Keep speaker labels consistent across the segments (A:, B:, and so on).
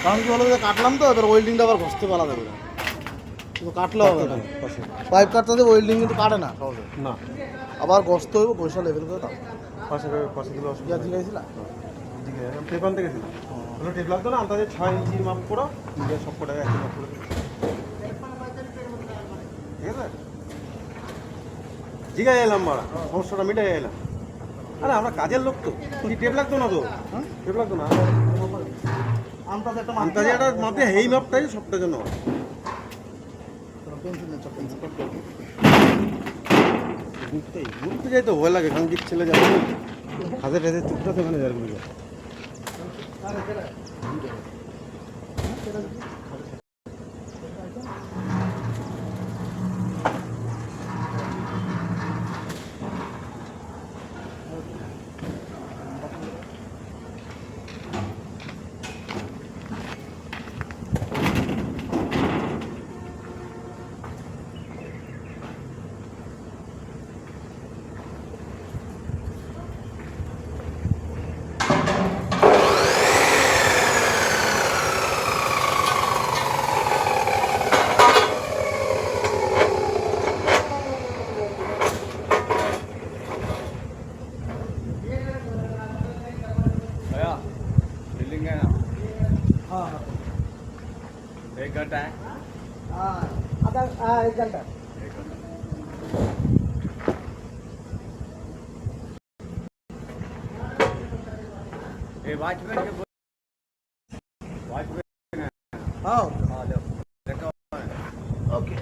A: কারণ কি বলো, কাটলাম তো এবার ওয়েল্ডিংটা আবার ঘষতে পালা দেবে না, কিন্তু কাটলে হবে না। পাইপ কাটতে ওয়েল্ডিং কিন্তু কাটে না সহজে না, আবার ঘষতে হইব, ঘষা লেভেল করে দাও পাশে পাশে দিলে অসুবিধা জিগাইছিল টেপান দেখেছিল ওগুলো টেপ লাগতো না, আন্দাজে 6 ইঞ্চির মাপ করো, সব কটা একই মাপ করে ঠিক আছে। জিগাই এলাম মারা, সমস্যাটা মিটাই এলাম। আরে আমরা কাজের লোক তো, কি টেপ লাগতো না তো, টেপ লাগতো না, আন্দাজে একটা মাপে এই মাপটাই সবটার জন্য ঘুরতে যাই তো ভয় লাগে, কারণ কি ছেলে যাবে হাতে টাতে চুপটা সেখানে যার ঘুরে যায়।
B: बिल्डिंग है ना? हाँ हाँ 1 घंटा है। हाँ आधा 1 घंटा ये वॉचमैन के वॉचमैन है। हाँ हाँ लो देखो ओके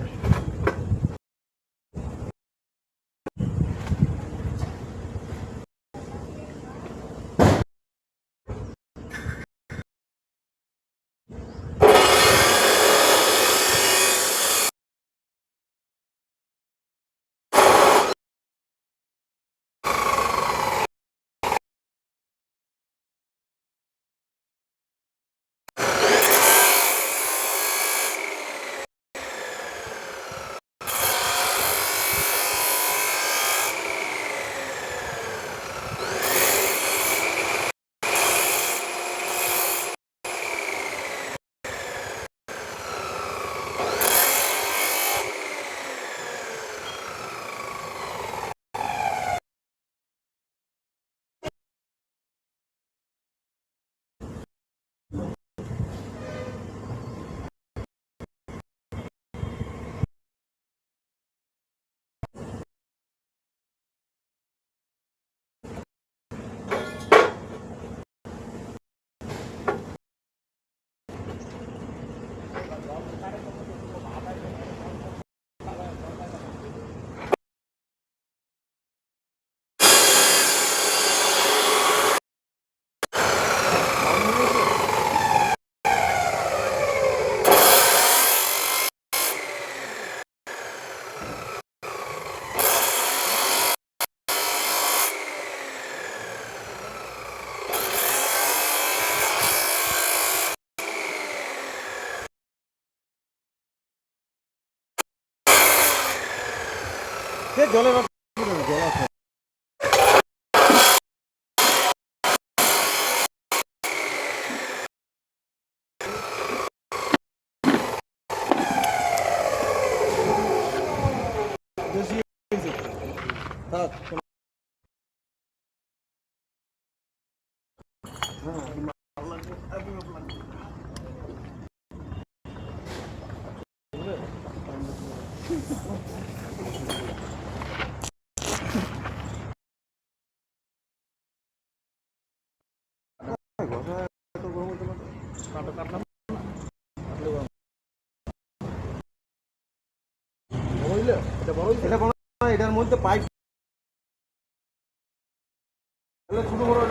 A: জলের এটার মধ্যে পাইপ ছোট বড়